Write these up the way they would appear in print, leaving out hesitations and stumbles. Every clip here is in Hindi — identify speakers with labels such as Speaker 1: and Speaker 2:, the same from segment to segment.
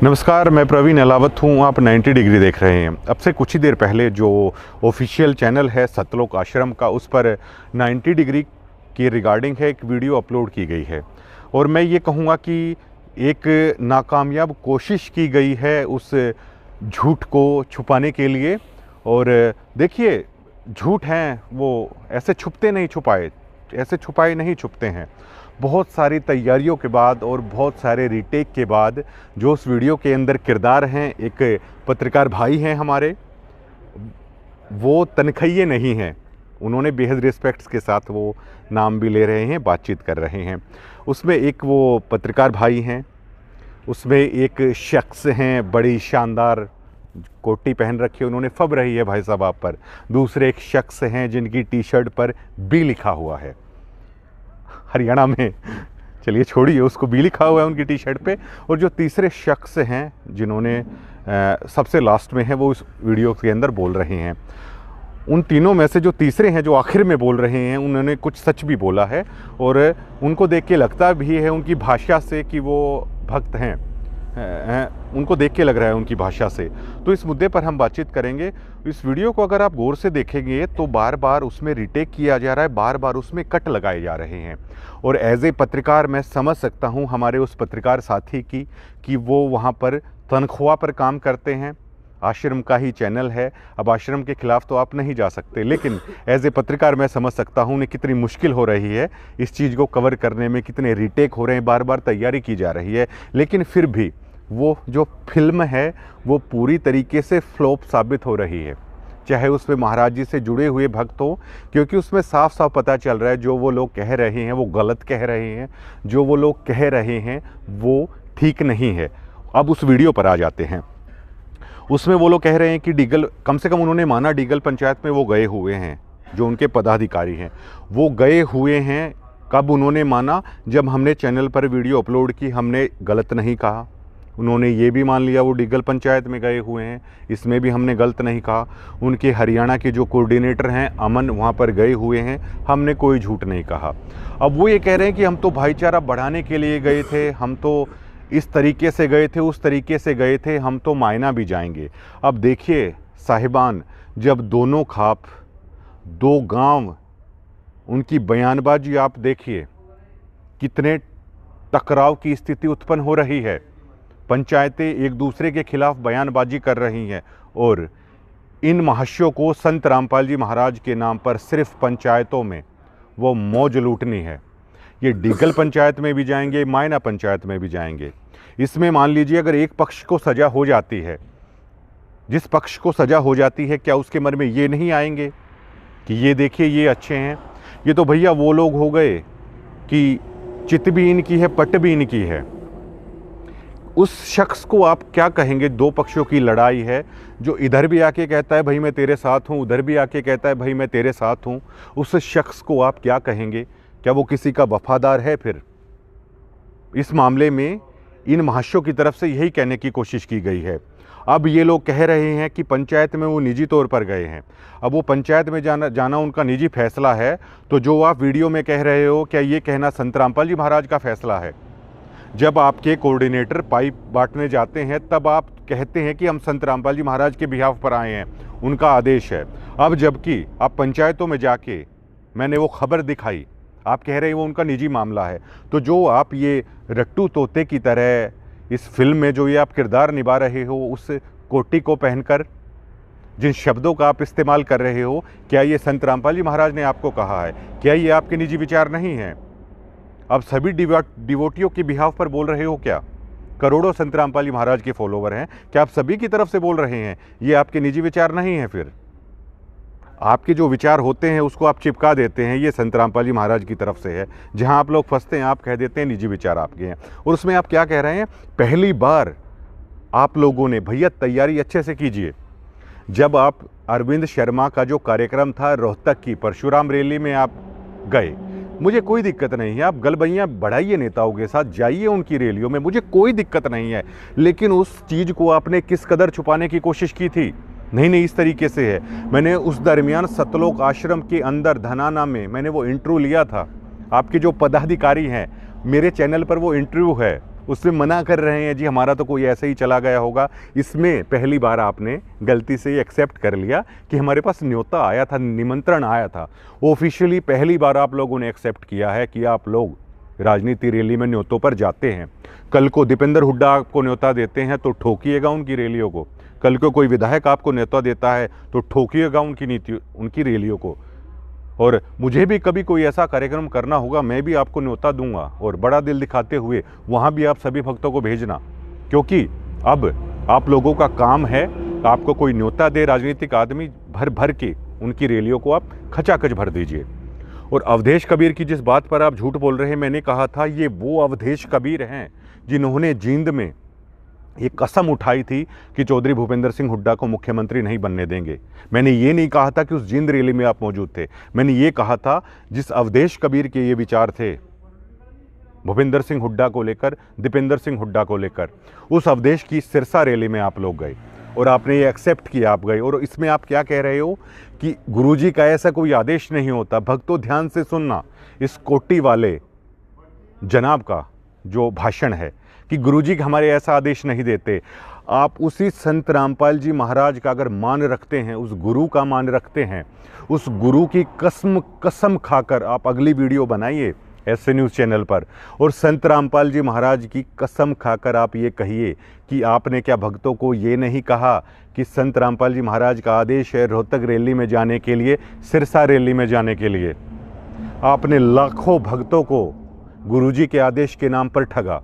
Speaker 1: नमस्कार, मैं प्रवीण अलावत हूँ। आप 90 डिग्री देख रहे हैं। अब से कुछ ही देर पहले जो ऑफिशियल चैनल है सतलोक आश्रम का, उस पर 90 डिग्री की रिगार्डिंग है एक वीडियो अपलोड की गई है और मैं ये कहूँगा कि एक नाकामयाब कोशिश की गई है उस झूठ को छुपाने के लिए। और देखिए, झूठ हैं वो ऐसे छुपाए नहीं छुपते हैं। बहुत सारी तैयारियों के बाद और बहुत सारे रीटेक के बाद जो उस वीडियो के अंदर किरदार हैं, एक पत्रकार भाई हैं हमारे, वो तनखइये नहीं हैं। उन्होंने बेहद रिस्पेक्ट्स के साथ वो नाम भी ले रहे हैं, बातचीत कर रहे हैं। उसमें एक वो पत्रकार भाई हैं, उसमें एक शख्स हैं, बड़ी शानदार कोटी पहन रखी है उन्होंने, फब रही है भाई साहब आप पर। दूसरे एक शख्स हैं जिनकी टी शर्ट पर बी लिखा हुआ है, हरियाणा में, चलिए छोड़िए, उसको बी लिखा हुआ है उनकी टी शर्ट पे। और जो तीसरे शख्स हैं जिन्होंने सबसे लास्ट में है, वो इस वीडियो के अंदर बोल रहे हैं। उन तीनों में से जो तीसरे हैं, जो आखिर में बोल रहे हैं, उन्होंने कुछ सच भी बोला है और उनको देख के लगता भी है उनकी भाषा से कि वो भक्त हैं। उनको देख के लग रहा है उनकी भाषा से। तो इस मुद्दे पर हम बातचीत करेंगे। इस वीडियो को अगर आप गौर से देखेंगे तो बार बार उसमें रिटेक किया जा रहा है, बार बार उसमें कट लगाए जा रहे हैं। और एज ए पत्रकार मैं समझ सकता हूं हमारे उस पत्रकार साथी की कि वो वहां पर तनख्वाह पर काम करते हैं। आश्रम का ही चैनल है, अब आश्रम के खिलाफ तो आप नहीं जा सकते, लेकिन एज ए पत्रकार मैं समझ सकता हूँ उन्हें कितनी मुश्किल हो रही है इस चीज़ को कवर करने में, कितने रीटेक हो रहे हैं, बार बार तैयारी की जा रही है। लेकिन फिर भी वो जो फिल्म है वो पूरी तरीके से फ्लॉप साबित हो रही है, चाहे उसमें महाराज जी से जुड़े हुए भक्त हो, क्योंकि उसमें साफ साफ पता चल रहा है जो वो लोग कह रहे हैं वो गलत कह रहे हैं, जो वो लोग कह रहे हैं वो ठीक नहीं है। अब उस वीडियो पर आ जाते हैं। उसमें वो लोग कह रहे हैं कि डीगल, कम से कम उन्होंने माना डीगल पंचायत में वो गए हुए हैं, जो उनके पदाधिकारी हैं वो गए हुए हैं। कब उन्होंने माना? जब हमने चैनल पर वीडियो अपलोड की, हमने गलत नहीं कहा। उन्होंने ये भी मान लिया वो डीगल पंचायत में गए हुए हैं, इसमें भी हमने गलत नहीं कहा। उनके हरियाणा के जो कोऑर्डिनेटर हैं अमन, वहाँ पर गए हुए हैं, हमने कोई झूठ नहीं कहा। अब वो ये कह रहे हैं कि हम तो भाईचारा बढ़ाने के लिए गए थे, हम तो इस तरीके से गए थे, उस तरीके से गए थे, हम तो मायना भी जाएंगे। अब देखिए साहिबान, जब दोनों खाप, दो गांव, उनकी बयानबाजी आप देखिए, कितने टकराव की स्थिति उत्पन्न हो रही है। पंचायतें एक दूसरे के खिलाफ बयानबाजी कर रही हैं और इन महाशयों को संत रामपाल जी महाराज के नाम पर सिर्फ पंचायतों में वो मौज लूटनी है। ये डीगल पंचायत में भी जाएंगे, मायना पंचायत में भी जाएंगे। इसमें मान लीजिए अगर एक पक्ष को सज़ा हो जाती है, जिस पक्ष को सज़ा हो जाती है, क्या उसके मन में ये नहीं आएंगे कि ये देखिए ये अच्छे हैं? ये तो भैया वो लोग हो गए कि चित भी इनकी है, पट भी इनकी है। उस शख्स को आप क्या कहेंगे? दो पक्षों की लड़ाई है, जो इधर भी आके कहता है भाई मैं तेरे साथ हूँ, उधर भी आके कहता है भाई मैं तेरे साथ हूँ। उस शख्स को आप क्या कहेंगे? क्या वो किसी का वफादार है? फिर इस मामले में इन महाशयों की तरफ से यही कहने की कोशिश की गई है। अब ये लोग कह रहे हैं कि पंचायत में वो निजी तौर पर गए हैं। अब वो पंचायत में जाना उनका निजी फैसला है, तो जो आप वीडियो में कह रहे हो, क्या ये कहना संत रामपाल जी महाराज का फैसला है? जब आपके कोऑर्डिनेटर पाइप बांटने जाते हैं तब आप कहते हैं कि हम संत रामपाल जी महाराज के बिहाफ पर आए हैं, उनका आदेश है। अब जबकि आप पंचायतों में जाके, मैंने वो खबर दिखाई, आप कह रहे हैं वो उनका निजी मामला है। तो जो आप ये रट्टू तोते की तरह इस फिल्म में जो ये आप किरदार निभा रहे हो, उस कोटी को पहनकर जिन शब्दों का आप इस्तेमाल कर रहे हो, क्या ये संत रामपाल जी महाराज ने आपको कहा है? क्या ये आपके निजी विचार नहीं हैं? आप सभी डिवोटियों के बिहाफ पर बोल रहे हो क्या? करोड़ों संत रामपाल जी महाराज के फॉलोवर हैं, क्या आप सभी की तरफ से बोल रहे हैं? ये आपके निजी विचार नहीं हैं? फिर आपके जो विचार होते हैं उसको आप चिपका देते हैं, ये संत रामपाल जी महाराज की तरफ से है। जहां आप लोग फंसते हैं आप कह देते हैं निजी विचार आपके हैं। और उसमें आप क्या कह रहे हैं? पहली बार आप लोगों ने, भैया तैयारी अच्छे से कीजिए। जब आप अरविंद शर्मा का जो कार्यक्रम था रोहतक की परशुराम रैली में आप गए, मुझे कोई दिक्कत नहीं है, आप गलबैयाँ बढ़ाइए नेताओं के साथ, जाइए उनकी रैलियों में, मुझे कोई दिक्कत नहीं है। लेकिन उस चीज़ को आपने किस कदर छुपाने की कोशिश की थी? नहीं, इस तरीके से है। मैंने उस दरमियान सतलोक आश्रम के अंदर धनाना में मैंने वो इंटरव्यू लिया था। आपके जो पदाधिकारी हैं, मेरे चैनल पर वो इंटरव्यू है, उसमें मना कर रहे हैं जी हमारा तो कोई ऐसे ही चला गया होगा। इसमें पहली बार आपने गलती से ये एक्सेप्ट कर लिया कि हमारे पास न्योता आया था, निमंत्रण आया था। ऑफिशियली पहली बार आप लोगों ने एक्सेप्ट किया है कि आप लोग राजनीति रैली में न्योतों पर जाते हैं। कल को दीपेंद्र हुड्डा आपको न्योता देते हैं तो ठोकिएगा उनकी रैलियों को। कल को कोई विधायक आपको न्योता देता है तो ठोकिएगा उनकी रैलियों को। और मुझे भी कभी कोई ऐसा कार्यक्रम करना होगा, मैं भी आपको न्योता दूंगा और बड़ा दिल दिखाते हुए वहाँ भी आप सभी भक्तों को भेजना, क्योंकि अब आप लोगों का काम है, आपको कोई न्योता दे राजनीतिक आदमी, भर भर के उनकी रैलियों को आप खचाखच भर दीजिए। और अवधेश कबीर की जिस बात पर आप झूठ बोल रहे हैं, मैंने कहा था ये वो अवधेश कबीर हैं जिन्होंने जींद में ये कसम उठाई थी कि चौधरी भूपेंद्र सिंह हुड्डा को मुख्यमंत्री नहीं बनने देंगे। मैंने ये नहीं कहा था कि उस जींद रैली में आप मौजूद थे। मैंने ये कहा था जिस अवधेश कबीर के ये विचार थे भूपेंद्र सिंह हुड्डा को लेकर, दीपेंद्र सिंह हुड्डा को लेकर, उस अवधेश की सिरसा रैली में आप लोग गए और आपने ये एक्सेप्ट किया, आप गए। और इसमें आप क्या कह रहे हो कि गुरुजी का ऐसा कोई आदेश नहीं होता। भक्तों ध्यान से सुनना, इस कोटी वाले जनाब का जो भाषण है कि गुरुजी हमारे ऐसा आदेश नहीं देते। आप उसी संत रामपाल जी महाराज का अगर मान रखते हैं, उस गुरु का मान रखते हैं, उस गुरु की कसम खाकर आप अगली वीडियो बनाइए ऐसे न्यूज़ चैनल पर और संत रामपाल जी महाराज की कसम खाकर आप ये कहिए कि आपने क्या भक्तों को ये नहीं कहा कि संत रामपाल जी महाराज का आदेश है रोहतक रैली में जाने के लिए, सिरसा रैली में जाने के लिए। आपने लाखों भक्तों को गुरुजी के आदेश के नाम पर ठगा।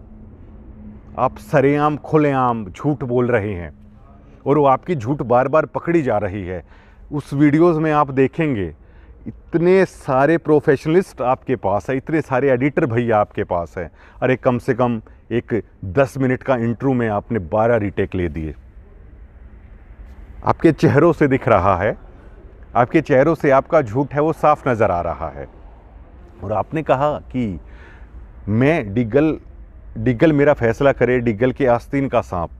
Speaker 1: आप सरेआम खुलेआम झूठ बोल रहे हैं और वो आपकी झूठ बार बार पकड़ी जा रही है। उस वीडियोज़ में आप देखेंगे इतने सारे प्रोफेशनलिस्ट आपके पास है, इतने सारे एडिटर भैया आपके पास हैं। अरे कम से कम एक 10 मिनट का इंट्रो में आपने 12 रीटेक ले दिए। आपके चेहरों से दिख रहा है, आपके चेहरों से आपका झूठ है वो साफ नज़र आ रहा है। और आपने कहा कि मैं डिग्गल मेरा फैसला करे, डिग्गल के आस्तीन का सांप।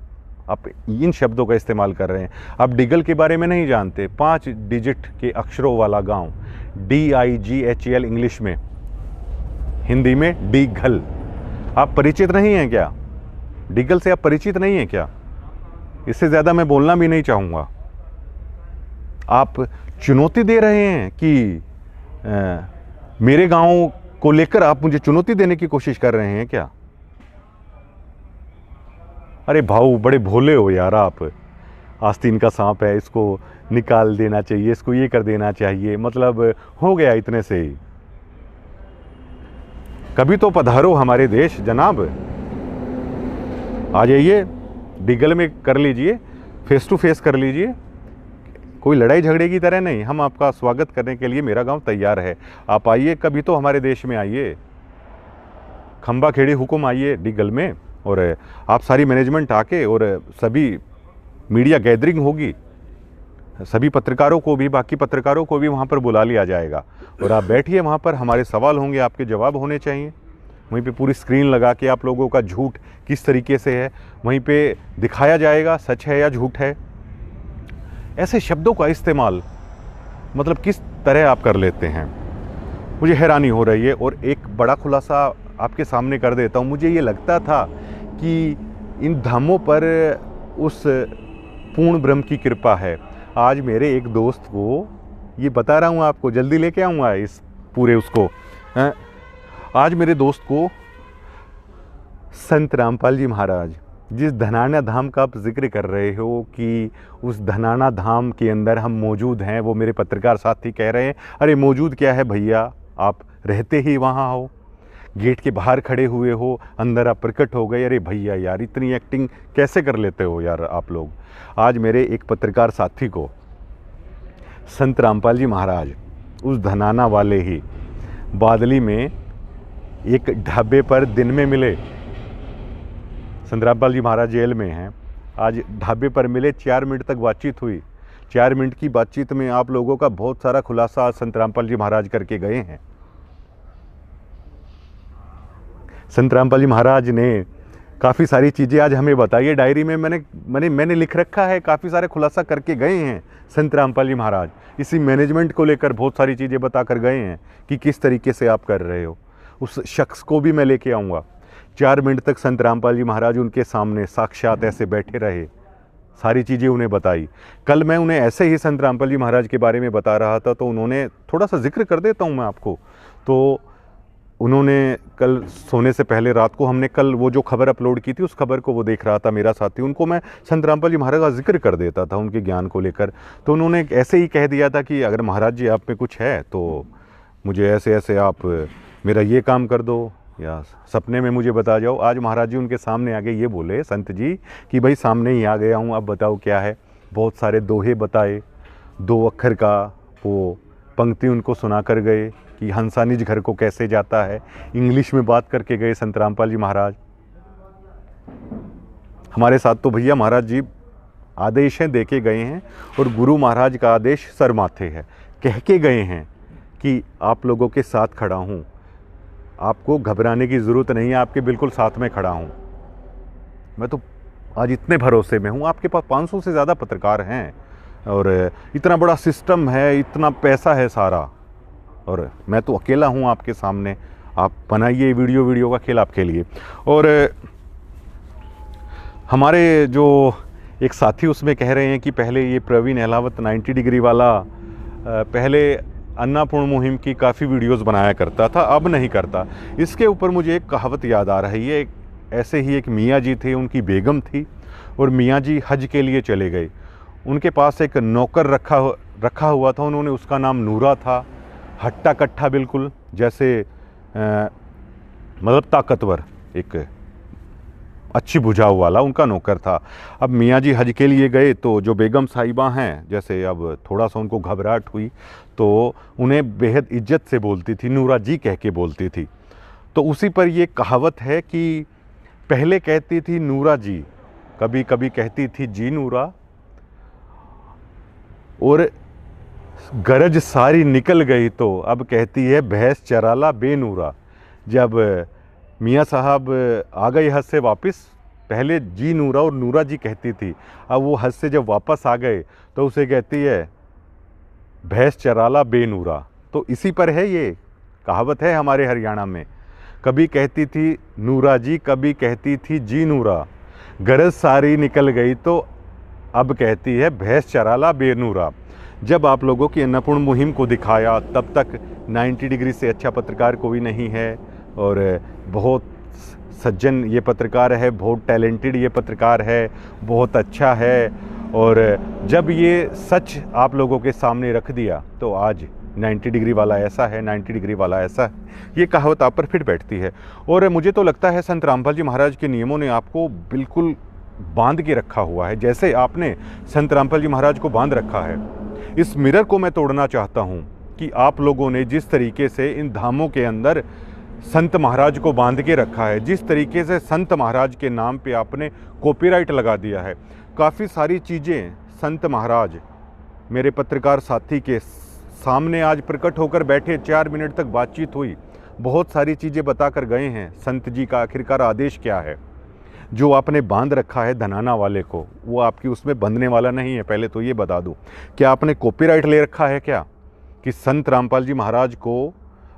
Speaker 1: आप इन शब्दों का इस्तेमाल कर रहे हैं। आप डिग्गल के बारे में नहीं जानते। 5 डिजिट के अक्षरों वाला गांव, DIGHL इंग्लिश में, हिंदी में डिग्गल। आप परिचित नहीं हैं क्या? डिग्गल से आप परिचित नहीं हैं क्या? इससे ज़्यादा मैं बोलना भी नहीं चाहूँगा। आप चुनौती दे रहे हैं कि मेरे गांव को लेकर आप मुझे चुनौती देने की कोशिश कर रहे हैं क्या? अरे भाऊ बड़े भोले हो यार आप। आस्तीन का सांप है, इसको निकाल देना चाहिए, इसको ये कर देना चाहिए, मतलब हो गया इतने से ही। कभी तो पधारो हमारे देश जनाब, आ जाइए, डिग्गल में कर लीजिए, फेस टू फेस कर लीजिए। कोई लड़ाई झगड़े की तरह नहीं, हम आपका स्वागत करने के लिए मेरा गांव तैयार है। आप आइए, कभी तो हमारे देश में आइए, खंबा खेड़ी हुकुम आइए डिग्गल में, और आप सारी मैनेजमेंट आके और सभी मीडिया गैदरिंग होगी, सभी पत्रकारों को भी, बाकी पत्रकारों को भी वहाँ पर बुला लिया जाएगा और आप बैठिए वहाँ पर, हमारे सवाल होंगे, आपके जवाब होने चाहिए। वहीं पे पूरी स्क्रीन लगा के आप लोगों का झूठ किस तरीके से है वहीं पे दिखाया जाएगा, सच है या झूठ है। ऐसे शब्दों का इस्तेमाल मतलब किस तरह आप कर लेते हैं, मुझे हैरानी हो रही है। और एक बड़ा खुलासा आपके सामने कर देता हूँ। मुझे ये लगता था कि इन धामों पर उस पूर्ण ब्रह्म की कृपा है। आज मेरे एक दोस्त को, ये बता रहा हूँ आपको, जल्दी लेके आऊँगा इस पूरे उसको, आज मेरे दोस्त को संत रामपाल जी महाराज, जिस धनाना धाम का आप जिक्र कर रहे हो कि उस धनाना धाम के अंदर हम मौजूद हैं, वो मेरे पत्रकार साथी कह रहे हैं अरे मौजूद क्या है भैया, आप रहते ही वहाँ हो, गेट के बाहर खड़े हुए हो, अंदर आप प्रकट हो गए। अरे भैया यार, इतनी एक्टिंग कैसे कर लेते हो यार आप लोग। आज मेरे एक पत्रकार साथी को संत रामपाल जी महाराज उस धनाना वाले ही बादली में एक ढाबे पर दिन में मिले। संत रामपाल जी महाराज जेल में हैं, आज ढाबे पर मिले, 4 मिनट तक बातचीत हुई। 4 मिनट की बातचीत में आप लोगों का बहुत सारा खुलासा संत रामपाल जी महाराज करके गए हैं। संत रामपाल जी महाराज ने काफ़ी सारी चीज़ें आज हमें बताई है। डायरी में मैंने लिख रखा है, काफ़ी सारे खुलासा करके गए हैं संत रामपाल जी महाराज। इसी मैनेजमेंट को लेकर बहुत सारी चीज़ें बता कर गए हैं कि किस तरीके से आप कर रहे हो। उस शख्स को भी मैं लेके आऊँगा 4 मिनट तक संत रामपाल जी महाराज उनके सामने साक्षात ऐसे बैठे रहे, सारी चीज़ें उन्हें बताई। कल मैं उन्हें ऐसे ही संत रामपाल जी महाराज के बारे में बता रहा था, तो उन्होंने थोड़ा सा जिक्र कर देता हूँ मैं आपको। तो उन्होंने कल सोने से पहले रात को हमने कल वो जो खबर अपलोड की थी, उस खबर को वो देख रहा था मेरा साथी, उनको मैं संत रामपाल जी महाराज का जिक्र कर देता था उनके ज्ञान को लेकर। तो उन्होंने ऐसे ही कह दिया था कि अगर महाराज जी आप में कुछ है तो मुझे ऐसे ऐसे आप मेरा ये काम कर दो या सपने में मुझे बता जाओ। आज महाराज जी उनके सामने आगे ये बोले संत जी कि भाई सामने ही आ गया हूँ, अब बताओ क्या है। बहुत सारे दोहे बताए, 2 अक्षर का वो पंक्ति उनको सुना कर गए कि हंसा निज घर को कैसे जाता है, इंग्लिश में बात करके गए संत रामपाल जी महाराज। हमारे साथ तो भैया महाराज जी आदेशें दे के गए हैं और गुरु महाराज का आदेश सर माथे है, कह के गए हैं कि आप लोगों के साथ खड़ा हूँ, आपको घबराने की ज़रूरत नहीं है, आपके बिल्कुल साथ में खड़ा हूँ। मैं तो आज इतने भरोसे में हूँ, आपके पास 500 से ज़्यादा पत्रकार हैं और इतना बड़ा सिस्टम है, इतना पैसा है सारा, और मैं तो अकेला हूँ आपके सामने। आप बनाइए वीडियो का खेल आपके लिए। और हमारे जो एक साथी उसमें कह रहे हैं कि पहले ये प्रवीण अहलावत 90 डिग्री वाला पहले अन्नपूर्ण मुहिम की काफ़ी वीडियोस बनाया करता था, अब नहीं करता। इसके ऊपर मुझे एक कहावत याद आ रही है। ऐसे ही एक मियाँ जी थे, उनकी बेगम थी और मियाँ जी हज के लिए चले गए। उनके पास एक नौकर रखा हुआ था, उन्होंने उसका नाम नूरा था। हट्टा कट्ठा बिल्कुल, जैसे मतलब ताकतवर, एक अच्छी बुझाव वाला उनका नौकर था। अब मियाँ जी हज के लिए गए तो जो बेगम साहिबा हैं, जैसे अब थोड़ा सा उनको घबराहट हुई तो उन्हें बेहद इज्जत से बोलती थी, नूरा जी कह के बोलती थी। तो उसी पर ये कहावत है कि पहले कहती थी नूरा जी, कभी कभी कहती थी जी नूरा, और गरज सारी निकल गई तो अब कहती है भैंस चराला बेनूरा। जब मियाँ साहब आ गए हज से वापस, पहले जी नूरा और नूरा जी कहती थी, अब वो हज से जब वापस आ गए तो उसे कहती है भैंस चराला बेनूरा। तो इसी पर है ये कहावत है हमारे हरियाणा में। कभी कहती थी नूरा जी, कभी कहती थी जी नूरा, गरज सारी निकल गई तो अब कहती है भैंस चराला बेनूरा। जब आप लोगों की अन्नपूर्ण मुहिम को दिखाया, तब तक 90 डिग्री से अच्छा पत्रकार कोई नहीं है, और बहुत सज्जन ये पत्रकार है, बहुत टैलेंटेड ये पत्रकार है, बहुत अच्छा है। और जब ये सच आप लोगों के सामने रख दिया तो आज 90 डिग्री वाला ऐसा है, 90 डिग्री वाला ऐसा है, ये कहावत आप पर फिट बैठती है। और मुझे तो लगता है संत रामपाल जी महाराज के नियमों ने आपको बिल्कुल बांध के रखा हुआ है, जैसे आपने संत रामपाल जी महाराज को बांध रखा है। इस मिरर को मैं तोड़ना चाहता हूँ कि आप लोगों ने जिस तरीके से इन धामों के अंदर संत महाराज को बांध के रखा है, जिस तरीके से संत महाराज के नाम पे आपने कॉपीराइट लगा दिया है, काफ़ी सारी चीज़ें संत महाराज मेरे पत्रकार साथी के सामने आज प्रकट होकर बैठे, 4 मिनट तक बातचीत हुई, बहुत सारी चीज़ें बताकर गए हैं। संत जी का आखिरकार आदेश क्या है? जो आपने बांध रखा है धनाना वाले को, वो आपकी उसमें बंधने वाला नहीं है। पहले तो ये बता दूं, क्या आपने कॉपीराइट ले रखा है क्या कि संत रामपाल जी महाराज को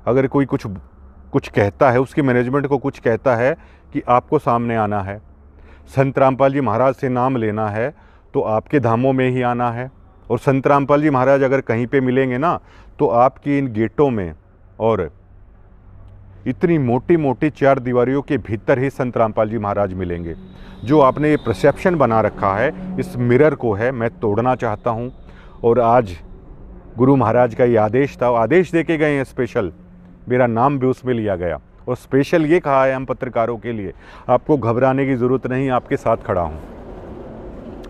Speaker 1: अगर कोई कुछ कहता है, उसकी मैनेजमेंट को कुछ कहता है कि आपको सामने आना है, संत रामपाल जी महाराज से नाम लेना है तो आपके धामों में ही आना है, और संत रामपाल जी महाराज अगर कहीं पे मिलेंगे ना तो आपकी इन गेटों में और इतनी मोटी मोटी 4 दीवारियों के भीतर ही संत रामपाल जी महाराज मिलेंगे। जो आपने ये परसेप्शन बना रखा है, इस मिरर को है मैं तोड़ना चाहता हूँ। और आज गुरु महाराज का ये आदेश था, आदेश दे के गए हैं स्पेशल, मेरा नाम भी उसमें लिया गया, और स्पेशल ये कहा है हम पत्रकारों के लिए, आपको घबराने की ज़रूरत नहीं, आपके साथ खड़ा हूँ,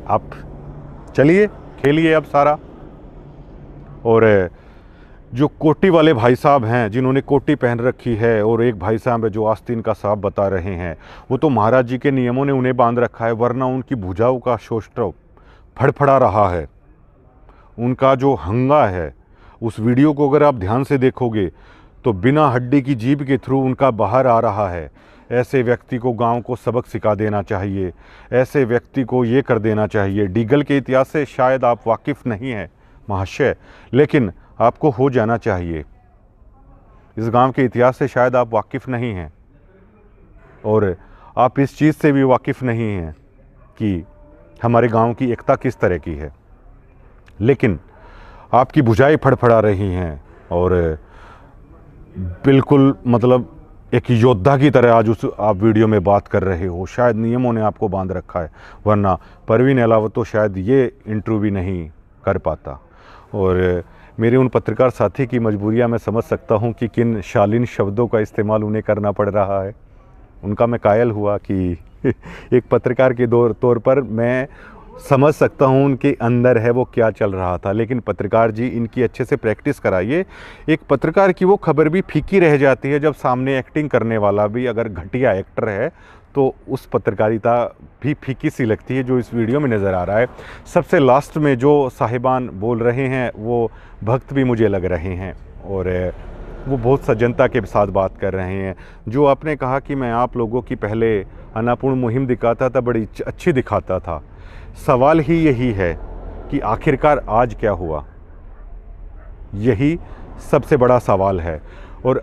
Speaker 1: आप चलिए खेलिए अब सारा। और जो कोटी वाले भाई साहब हैं, जिन्होंने कोटी पहन रखी है, और एक भाई साहब है जो आस्तीन का साहब बता रहे हैं, वो तो महाराज जी के नियमों ने उन्हें बांध रखा है, वरना उनकी भुजाओं का शोष्ठव फड़फड़ा रहा है। उनका जो हंगा है, उस वीडियो को अगर आप ध्यान से देखोगे तो बिना हड्डी की जीभ के थ्रू उनका बाहर आ रहा है। ऐसे व्यक्ति को गांव को सबक सिखा देना चाहिए, ऐसे व्यक्ति को ये कर देना चाहिए। डीगल के इतिहास से शायद आप वाकिफ़ नहीं हैं महाशय, लेकिन आपको हो जाना चाहिए। इस गांव के इतिहास से शायद आप वाकिफ़ नहीं हैं। और आप इस चीज़ से भी वाकिफ़ नहीं हैं कि हमारे गांव की एकता किस तरह की है, लेकिन आपकी भुजाएं फड़फड़ा रही हैं और बिल्कुल मतलब एक योद्धा की तरह आज उस आप वीडियो में बात कर रहे हो। शायद नियमों ने आपको बांध रखा है, वरना परवीन अलावत तो शायद ये इंटरव्यू भी नहीं कर पाता। और मेरे उन पत्रकार साथी की मजबूरियां मैं समझ सकता हूं कि किन शालीन शब्दों का इस्तेमाल उन्हें करना पड़ रहा है। उनका मैं कायल हुआ कि एक पत्रकार के तौर पर मैं समझ सकता हूँ उनके अंदर है वो क्या चल रहा था। लेकिन पत्रकार जी, इनकी अच्छे से प्रैक्टिस कराइए। एक पत्रकार की वो खबर भी फीकी रह जाती है जब सामने एक्टिंग करने वाला भी अगर घटिया एक्टर है, तो उस पत्रकारिता भी फीकी सी लगती है जो इस वीडियो में नज़र आ रहा है। सबसे लास्ट में जो साहिबान बोल रहे हैं वो भक्त भी मुझे लग रहे हैं और वो बहुत सज्जनता के साथ बात कर रहे हैं। जो आपने कहा कि मैं आप लोगों की पहले अनापूर्ण मुहिम दिखाता था, बड़ी अच्छी दिखाता था। सवाल ही यही है कि आखिरकार आज क्या हुआ, यही सबसे बड़ा सवाल है। और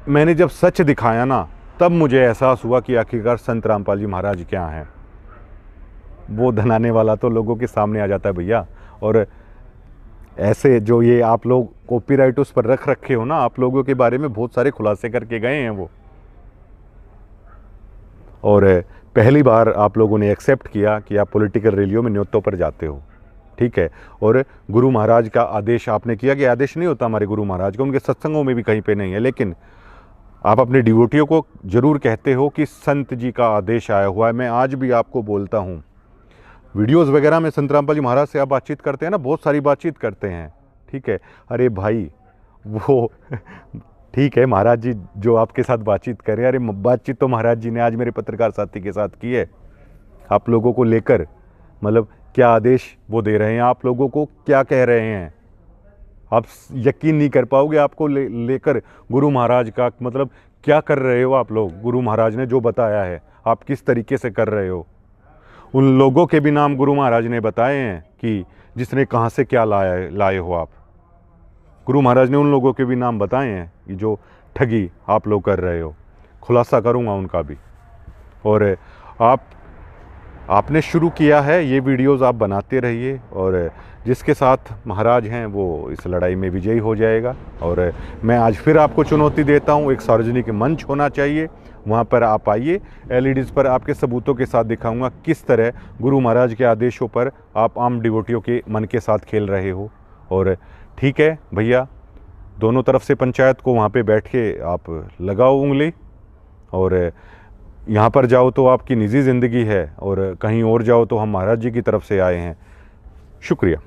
Speaker 1: मैंने जब सच दिखाया ना, तब मुझे एहसास हुआ कि आखिरकार संत रामपाल जी महाराज क्या हैं। वो धनाने वाला तो लोगों के सामने आ जाता है भैया। और ऐसे जो ये आप लोग कॉपीराइट उस पर रख रखे हो ना, आप लोगों के बारे में बहुत सारे खुलासे करके गए हैं वो। और पहली बार आप लोगों ने एक्सेप्ट किया कि आप पॉलिटिकल रैलियों में न्योतों पर जाते हो, ठीक है। और गुरु महाराज का आदेश आपने किया कि आदेश नहीं होता हमारे गुरु महाराज का, उनके सत्संगों में भी कहीं पे नहीं है, लेकिन आप अपने डिवोटियों को जरूर कहते हो कि संत जी का आदेश आया हुआ है। मैं आज भी आपको बोलता हूँ, वीडियोस वगैरह में संत रामपाल जी महाराज से आप बातचीत करते हैं ना, बहुत सारी बातचीत करते हैं, ठीक है। अरे भाई वो ठीक है, महाराज जी जो आपके साथ बातचीत करें, अरे बातचीत तो महाराज जी ने आज मेरे पत्रकार साथी के साथ की है। आप लोगों को लेकर मतलब क्या आदेश वो दे रहे हैं, आप लोगों को क्या कह रहे हैं, आप यकीन नहीं कर पाओगे। आपको लेकर गुरु महाराज का मतलब क्या कर रहे हो आप लोग। गुरु महाराज ने जो बताया है आप किस तरीके से कर रहे हो। उन लोगों के भी नाम गुरु महाराज ने बताए हैं कि जिसने कहाँ से क्या लाए हो आप। गुरु महाराज ने उन लोगों के भी नाम बताए हैं कि जो ठगी आप लोग कर रहे हो। खुलासा करूंगा उनका भी। और आपने शुरू किया है, ये वीडियोस आप बनाते रहिए और जिसके साथ महाराज हैं वो इस लड़ाई में विजयी हो जाएगा। और मैं आज फिर आपको चुनौती देता हूँ, एक सार्वजनिक मंच होना चाहिए, वहाँ पर आप आइए। एलईडीज़ पर आपके सबूतों के साथ दिखाऊंगा किस तरह गुरु महाराज के आदेशों पर आप आम डिवोटियों के मन के साथ खेल रहे हो। और ठीक है भैया, दोनों तरफ से पंचायत को वहाँ पे बैठ के आप लगाओ उंगली। और यहाँ पर जाओ तो आपकी निजी ज़िंदगी है और कहीं और जाओ तो हम महाराज जी की तरफ से आए हैं। शुक्रिया।